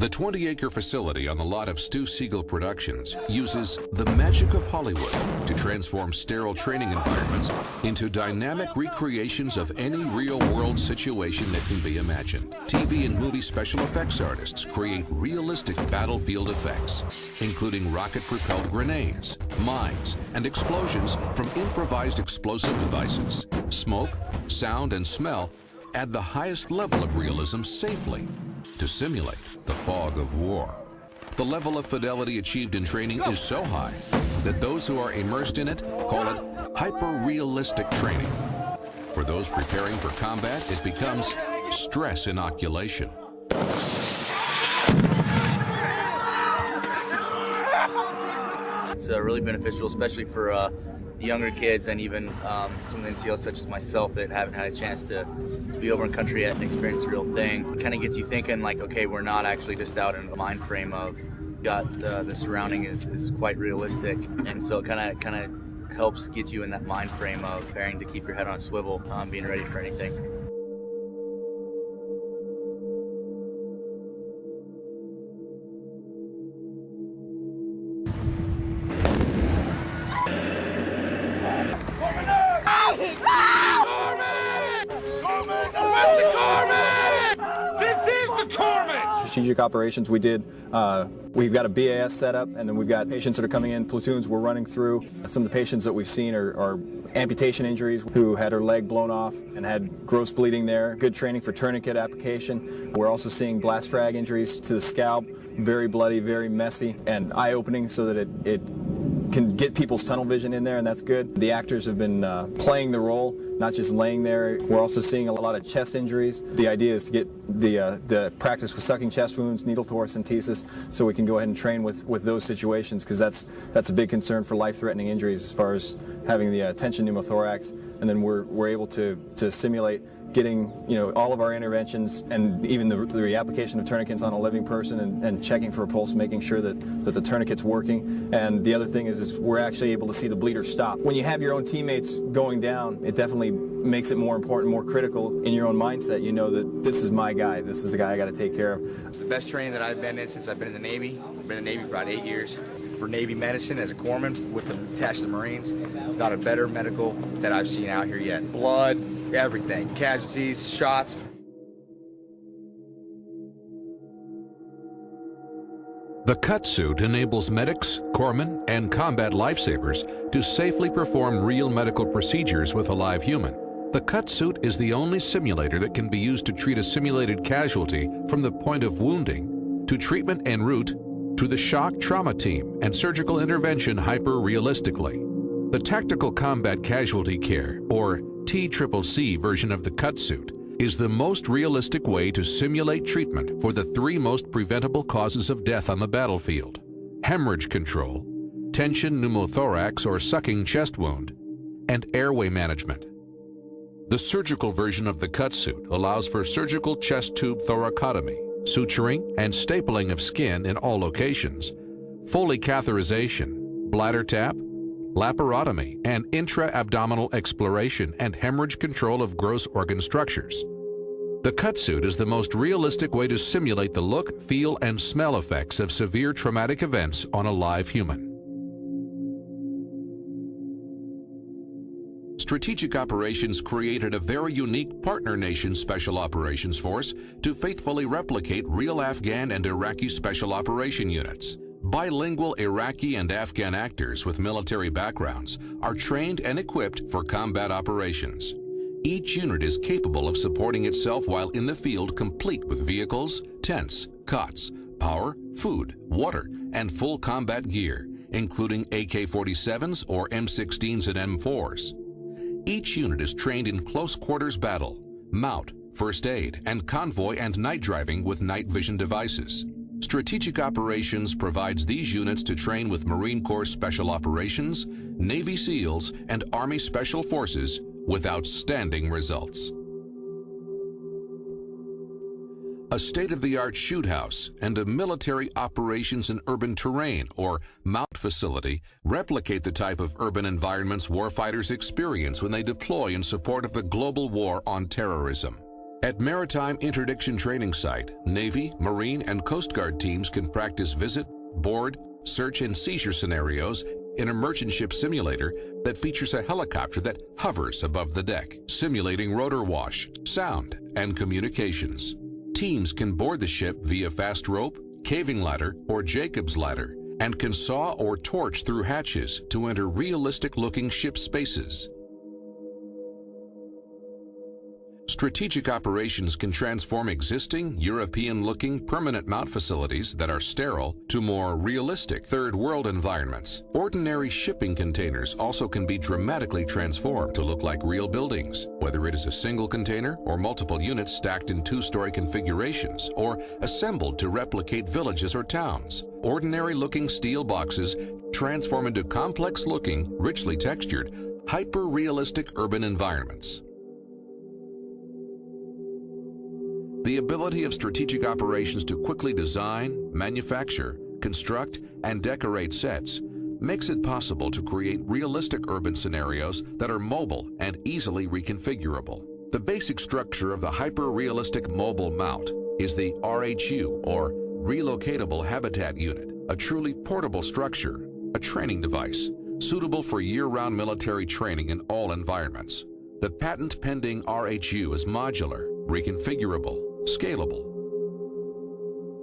The 20-acre facility on the lot of Stu Siegel Productions uses the magic of Hollywood to transform sterile training environments into dynamic recreations of any real-world situation that can be imagined. TV and movie special effects artists create realistic battlefield effects, including rocket-propelled grenades, mines, and explosions from improvised explosive devices. Smoke, sound, and smell add the highest level of realism safely to simulate the fog of war. The level of fidelity achieved in training is so high that those who are immersed in it call it hyper-realistic training. For those preparing for combat, it becomes stress inoculation. It's really beneficial, especially for younger kids and even some of the NCOs such as myself that haven't had a chance to be over in country yet and experience the real thing. It kind of gets you thinking like, okay, we're not actually just out in a mind frame of the surrounding is quite realistic, and so it kind of helps get you in that mind frame of preparing to keep your head on a swivel, being ready for anything. Strategic operations we've got a BAS set up, and then we've got patients that are coming in platoons we're running through. Some of the patients that we've seen are amputation injuries, who had her leg blown off and had gross bleeding there. Good training for tourniquet application. We're also seeing blast frag injuries to the scalp, very bloody, very messy, and eye-opening so that it can get people's tunnel vision in there, and that's good. The actors have been playing the role, not just laying there. We're also seeing a lot of chest injuries. The idea is to get the practice with sucking chest wounds, needle thoracentesis, so we can go ahead and train with those situations, because that's a big concern for life-threatening injuries as far as having the tension pneumothorax. And then we're able to simulate getting all of our interventions, and even the reapplication of tourniquets on a living person, and checking for a pulse, making sure that the tourniquet's working. And the other thing is we're actually able to see the bleeder stop. When you have your own teammates going down, it definitely makes it more important, more critical in your own mindset. You know that this is my guy, this is the guy I got to take care of. It's the best training that I've been in since I've been in the Navy. I've been in the Navy for about 8 years. For Navy medicine as a corpsman attached to the Marines, not a better medical that I've seen out here yet. Blood, everything, casualties, shots. The cut suit enables medics, corpsmen, and combat lifesavers to safely perform real medical procedures with a live human. The cut suit is the only simulator that can be used to treat a simulated casualty from the point of wounding to treatment en route to the shock trauma team and surgical intervention hyper-realistically. The Tactical Combat Casualty Care, or TCCC version of the cut suit, is the most realistic way to simulate treatment for the 3 most preventable causes of death on the battlefield: hemorrhage control, tension pneumothorax or sucking chest wound, and airway management. The surgical version of the cut suit allows for surgical chest tube thoracotomy, suturing and stapling of skin in all locations, Foley catheterization, bladder tap, laparotomy, and intra-abdominal exploration and hemorrhage control of gross organ structures. The cut suit is the most realistic way to simulate the look, feel, and smell effects of severe traumatic events on a live human. Strategic Operations created a very unique partner nation Special Operations Force to faithfully replicate real Afghan and Iraqi Special Operation units. Bilingual Iraqi and Afghan actors with military backgrounds are trained and equipped for combat operations. Each unit is capable of supporting itself while in the field, complete with vehicles, tents, cots, power, food, water, and full combat gear, including AK-47s or M16s and M4s. Each unit is trained in close quarters battle, MOUT, first aid, and convoy and night driving with night vision devices. Strategic Operations provides these units to train with Marine Corps Special Operations, Navy SEALs, and Army Special Forces with outstanding results. A state-of-the-art shoot house and a military operations in urban terrain, or MOUT facility, replicate the type of urban environments warfighters experience when they deploy in support of the global war on terrorism. At Maritime Interdiction Training Site, Navy, Marine, and Coast Guard teams can practice visit, board, search, and seizure scenarios in a merchant ship simulator that features a helicopter that hovers above the deck, simulating rotor wash, sound, and communications. Teams can board the ship via fast rope, caving ladder, or Jacob's ladder, and can saw or torch through hatches to enter realistic-looking ship spaces. Strategic operations can transform existing, European-looking permanent mount facilities that are sterile to more realistic third-world environments. Ordinary shipping containers also can be dramatically transformed to look like real buildings, whether it is a single container or multiple units stacked in two-story configurations or assembled to replicate villages or towns. Ordinary-looking steel boxes transform into complex-looking, richly textured, hyper-realistic urban environments. The ability of strategic operations to quickly design, manufacture, construct, and decorate sets makes it possible to create realistic urban scenarios that are mobile and easily reconfigurable. The basic structure of the hyper-realistic mobile mount is the RHU, or Relocatable Habitat Unit, a truly portable structure, a training device, suitable for year-round military training in all environments. The patent-pending RHU is modular, reconfigurable, scalable.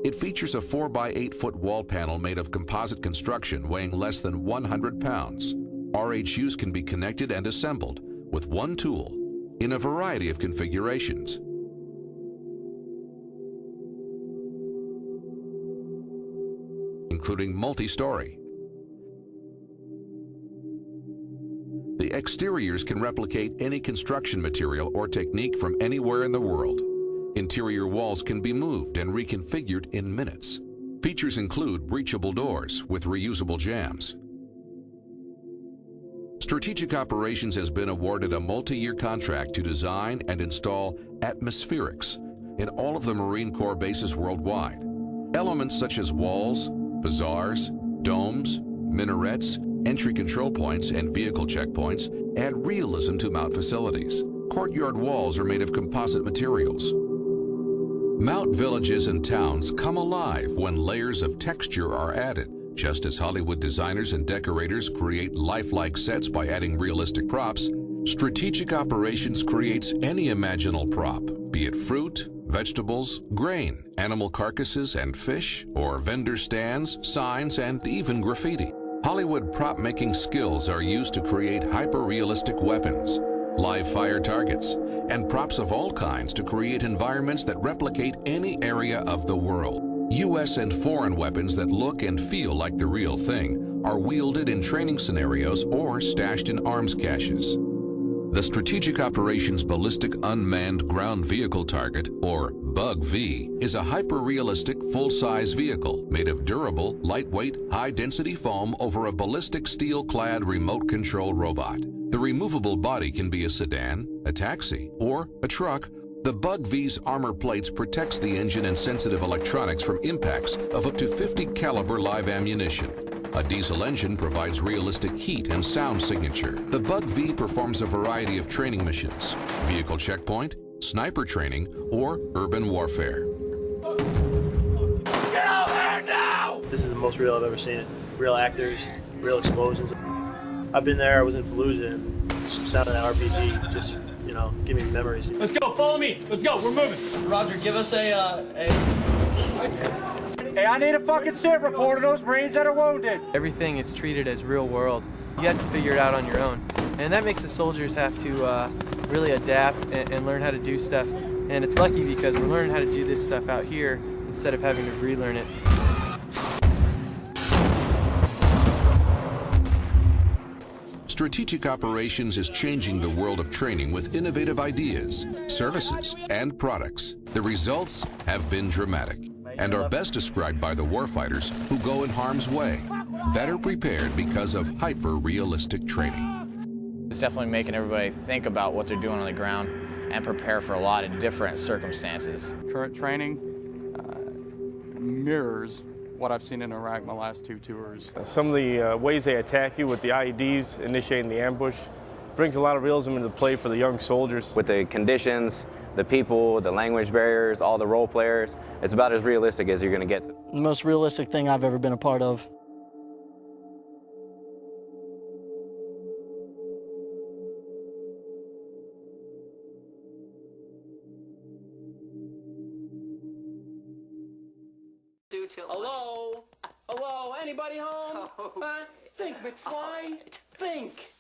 It features a 4x8-foot wall panel made of composite construction weighing less than 100 pounds. RHUs can be connected and assembled with one tool in a variety of configurations. Including multi-story. The exteriors can replicate any construction material or technique from anywhere in the world. Interior walls can be moved and reconfigured in minutes. Features include breachable doors with reusable jambs. Strategic Operations has been awarded a multi-year contract to design and install atmospherics in all of the Marine Corps bases worldwide. Elements such as walls, bazaars, domes, minarets, entry control points, and vehicle checkpoints add realism to mount facilities. Courtyard walls are made of composite materials. Mount villages and towns come alive when layers of texture are added, just as Hollywood designers and decorators create lifelike sets by adding realistic props. Strategic Operations creates any imaginable prop, be it fruit, vegetables, grain, animal carcasses and fish, or vendor stands, signs, and even graffiti. Hollywood prop-making skills are used to create hyper-realistic weapons, live fire targets, and props of all kinds to create environments that replicate any area of the world. U.S. and foreign weapons that look and feel like the real thing are wielded in training scenarios or stashed in arms caches. The Strategic Operations Ballistic Unmanned Ground Vehicle Target, or BUG-V, is a hyper-realistic full-size vehicle made of durable, lightweight, high-density foam over a ballistic steel-clad remote control robot. The removable body can be a sedan, a taxi, or a truck. The BUG-V's armor plates protects the engine and sensitive electronics from impacts of up to 50 caliber live ammunition. A diesel engine provides realistic heat and sound signature. The BUG-V performs a variety of training missions: vehicle checkpoint, sniper training, or urban warfare. Get over here now! This is the most real I've ever seen it. Real actors, real explosions. I've been there, I was in Fallujah, and just the sound of that RPG just, you know, give me memories. Let's go, follow me. Let's go, we're moving. Roger, give us a... Hey, I need a fucking sit report of those Marines that are wounded. Everything is treated as real world. You have to figure it out on your own. And that makes the soldiers have to really adapt and learn how to do stuff. And it's lucky because we're learning how to do this stuff out here instead of having to relearn it. Strategic Operations is changing the world of training with innovative ideas, services, and products. The results have been dramatic and are best described by the warfighters who go in harm's way, better prepared because of hyper-realistic training. It's definitely making everybody think about what they're doing on the ground and prepare for a lot of different circumstances. Current training mirrors what I've seen in Iraq my last two tours. Some of the ways they attack you with the IEDs, initiating the ambush, brings a lot of realism into play for the young soldiers. With the conditions, the people, the language barriers, all the role players, it's about as realistic as you're going to get. The most realistic thing I've ever been a part of. Hello? Hello? Anybody home? Think, McFly. Think.